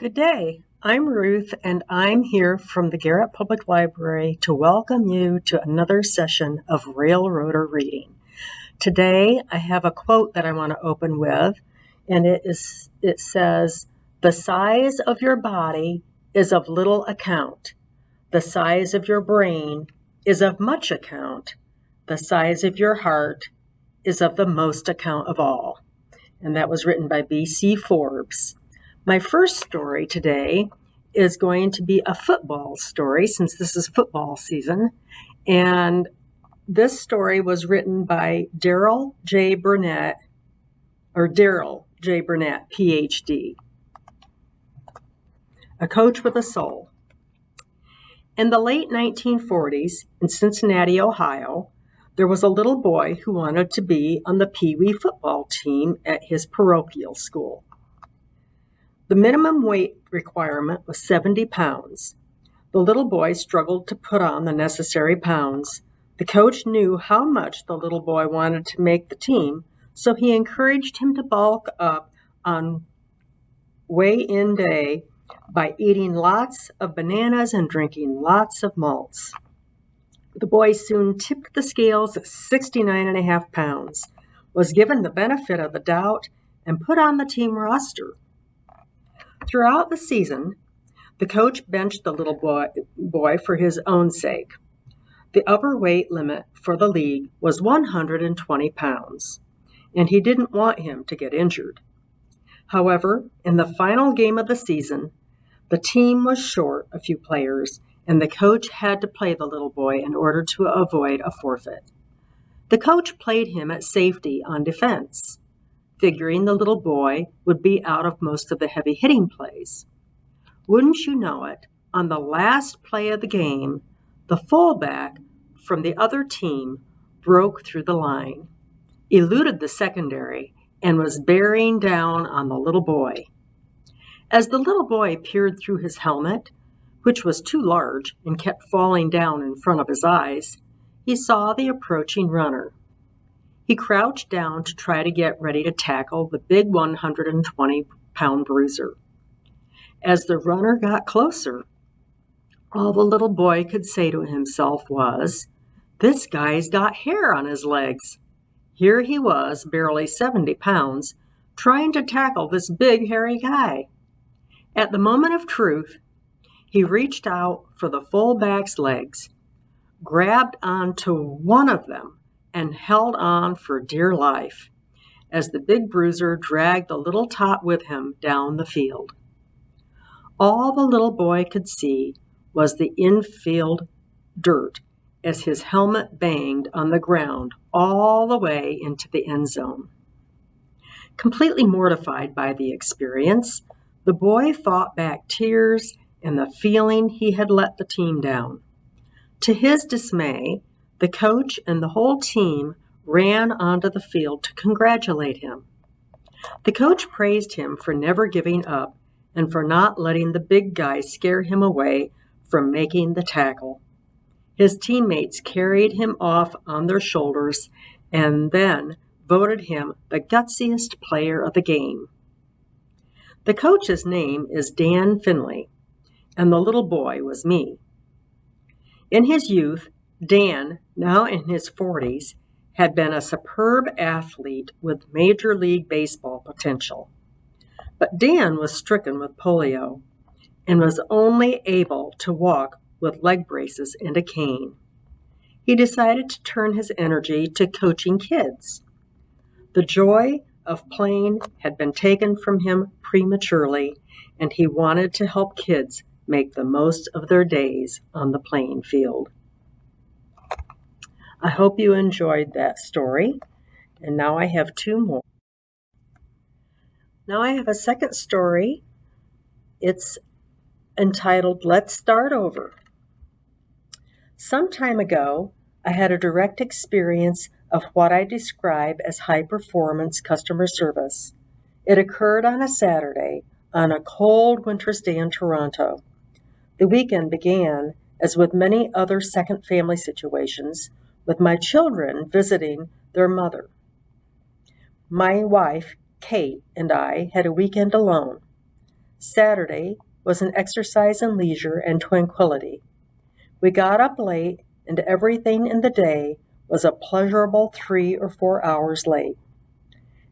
Good day. I'm Ruth, and I'm here from the Garrett Public Library to welcome you to another session of Railoader reading. Today, I have a quote that I want to open with, and it says, "The size of your body is of little account. The size of your brain is of much account. The size of your heart is of the most account of all." And that was written by B.C. Forbes. My first story today is going to be a football story since this is football season. And this story was written by Darryl J. Burnett, PhD, a coach with a soul. In the late 1940s in Cincinnati, Ohio, there was a little boy who wanted to be on the Pee Wee football team at his parochial school. The minimum weight requirement was 70 pounds. The little boy struggled to put on the necessary pounds. The coach knew how much the little boy wanted to make the team, so he encouraged him to bulk up on weigh-in day by eating lots of bananas and drinking lots of malts. The boy soon tipped the scales at 69.5 pounds, was given the benefit of the doubt, and put on the team roster. Throughout the season, the coach benched the little boy for his own sake. The upper weight limit for the league was 120 pounds, and he didn't want him to get injured. However, in the final game of the season, the team was short a few players, and the coach had to play the little boy in order to avoid a forfeit. The coach played him at safety on defense, figuring the little boy would be out of most of the heavy hitting plays. Wouldn't you know it, on the last play of the game, the fullback from the other team broke through the line, eluded the secondary, and was bearing down on the little boy. As the little boy peered through his helmet, which was too large and kept falling down in front of his eyes, he saw the approaching runner. He crouched down to try to get ready to tackle the big 120-pound bruiser. As the runner got closer, all the little boy could say to himself was, "This guy's got hair on his legs." Here he was, barely 70 pounds, trying to tackle this big, hairy guy. At the moment of truth, he reached out for the fullback's legs, grabbed onto one of them, and held on for dear life as the big bruiser dragged the little tot with him down the field. All the little boy could see was the infield dirt as his helmet banged on the ground all the way into the end zone. Completely mortified by the experience, the boy fought back tears and the feeling he had let the team down. To his dismay, the coach and the whole team ran onto the field to congratulate him. The coach praised him for never giving up and for not letting the big guy scare him away from making the tackle. His teammates carried him off on their shoulders and then voted him the gutsiest player of the game. The coach's name is Dan Finley, and the little boy was me. In his youth, Dan, now in his 40s, had been a superb athlete with Major League Baseball potential. But Dan was stricken with polio and was only able to walk with leg braces and a cane. He decided to turn his energy to coaching kids. The joy of playing had been taken from him prematurely, and he wanted to help kids make the most of their days on the playing field. I hope you enjoyed that story, and now I have two more. Now I have a second story. It's entitled, "Let's Start Over." Some time ago, I had a direct experience of what I describe as high-performance customer service. It occurred on a Saturday, on a cold winter's day in Toronto. The weekend began, as with many other second family situations, with my children visiting their mother. My wife, Kate, and I had a weekend alone. Saturday was an exercise in leisure and tranquility. We got up late, and everything in the day was a pleasurable 3 or 4 hours late.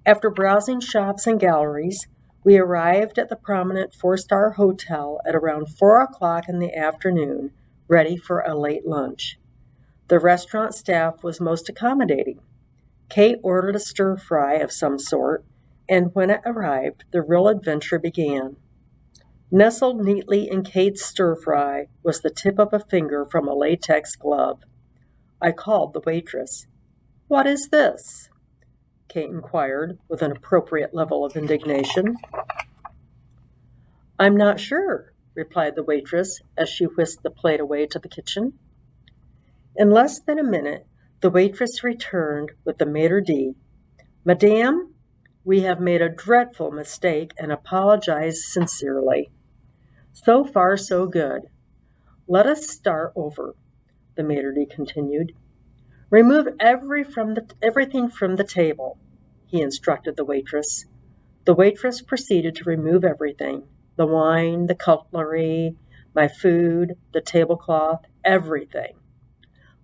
After browsing shops and galleries, we arrived at the prominent 4-star hotel at around 4 o'clock in the afternoon, ready for a late lunch. The restaurant staff was most accommodating. Kate ordered a stir-fry of some sort, and when it arrived, the real adventure began. Nestled neatly in Kate's stir-fry was the tip of a finger from a latex glove. I called the waitress. "What is this?" Kate inquired with an appropriate level of indignation. "I'm not sure," replied the waitress as she whisked the plate away to the kitchen. In less than a minute, the waitress returned with the maitre d'. "Madame, we have made a dreadful mistake and apologize sincerely." So far, so good. "Let us start over," the maitre d' continued. "Remove everything from the table," he instructed the waitress. The waitress proceeded to remove everything: the wine, the cutlery, my food, the tablecloth, everything.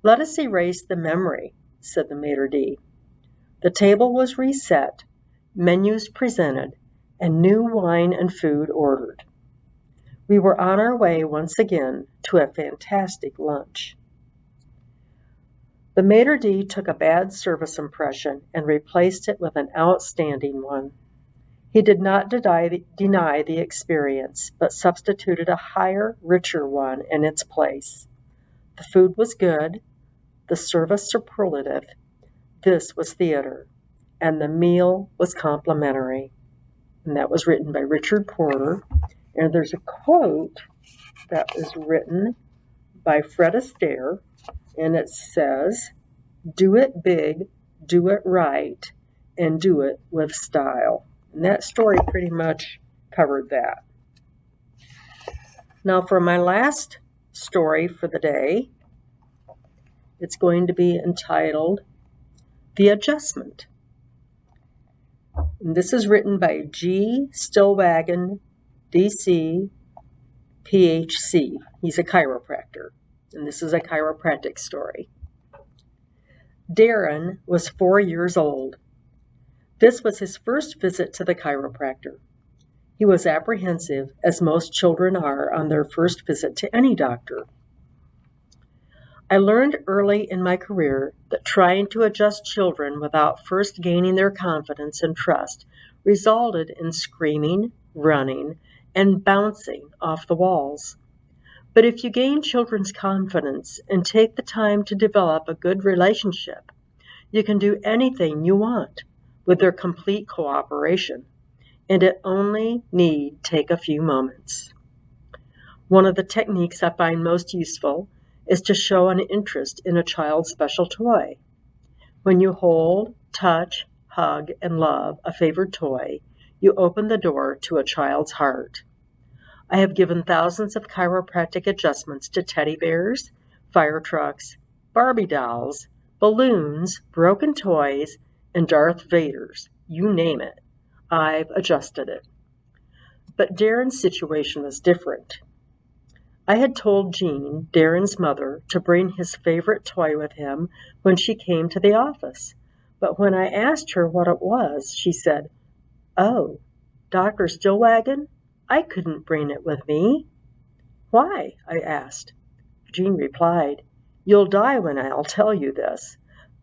"Let us erase the memory," said the maitre d'. The table was reset, menus presented, and new wine and food ordered. We were on our way once again to a fantastic lunch. The maitre d' took a bad service impression and replaced it with an outstanding one. He did not deny the experience, but substituted a higher, richer one in its place. The food was good, the service superlative. This was theater, and the meal was complimentary. And that was written by Richard Porter. And there's a quote that is written by Fred Astaire, and it says, "Do it big, do it right, and do it with style." And that story pretty much covered that. Now for my last story for the day, it's going to be entitled The Adjustment. And this is written by G. Stillwagon, DC, PhD. He's a chiropractor, and this is a chiropractic story. Darren was 4 years old. This was his first visit to the chiropractor. He was apprehensive, as most children are on their first visit to any doctor. I learned early in my career that trying to adjust children without first gaining their confidence and trust resulted in screaming, running, and bouncing off the walls. But if you gain children's confidence and take the time to develop a good relationship, you can do anything you want with their complete cooperation, and it only need take a few moments. One of the techniques I find most useful is to show an interest in a child's special toy. When you hold, touch, hug, and love a favored toy, you open the door to a child's heart. I have given thousands of chiropractic adjustments to teddy bears, fire trucks, Barbie dolls, balloons, broken toys, and Darth Vaders. You name it. I've adjusted it. But Darren's situation was different. I had told Jean, Darren's mother, to bring his favorite toy with him when she came to the office. But when I asked her what it was, she said, "Oh, Dr. Stillwagon? I couldn't bring it with me." "Why?" I asked. Jean replied, "You'll die when I'll tell you this,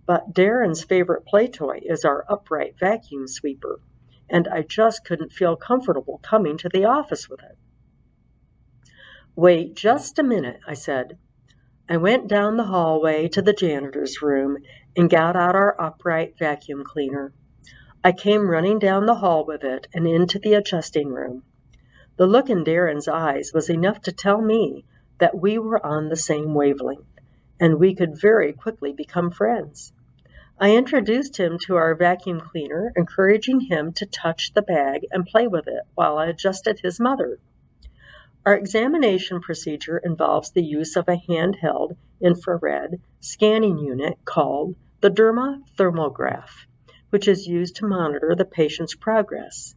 but Darren's favorite play toy is our upright vacuum sweeper, and I just couldn't feel comfortable coming to the office with it." "Wait just a minute," I said. I went down the hallway to the janitor's room and got out our upright vacuum cleaner. I came running down the hall with it and into the adjusting room. The look in Darren's eyes was enough to tell me that we were on the same wavelength, and we could very quickly become friends. I introduced him to our vacuum cleaner, encouraging him to touch the bag and play with it while I adjusted his mother. Our examination procedure involves the use of a handheld infrared scanning unit called the dermathermograph, which is used to monitor the patient's progress.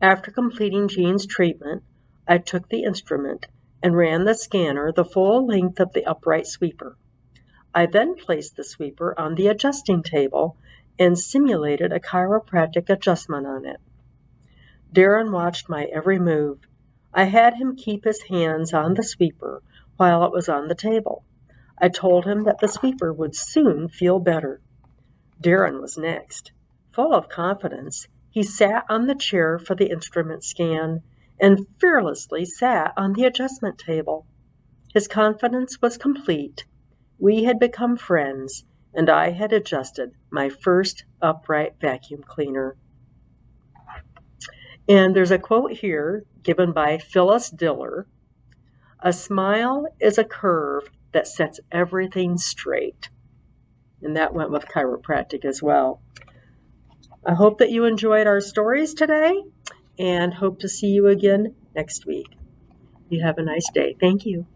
After completing Jean's treatment, I took the instrument and ran the scanner the full length of the upright sweeper. I then placed the sweeper on the adjusting table and simulated a chiropractic adjustment on it. Darren watched my every move. I had him keep his hands on the sweeper while it was on the table. I told him that the sweeper would soon feel better. Darren was next. Full of confidence, he sat on the chair for the instrument scan and fearlessly sat on the adjustment table. His confidence was complete. We had become friends, and I had adjusted my first upright vacuum cleaner. And there's a quote here given by Phyllis Diller. "A smile is a curve that sets everything straight." And that went with chiropractic as well. I hope that you enjoyed our stories today and hope to see you again next week. You have a nice day. Thank you.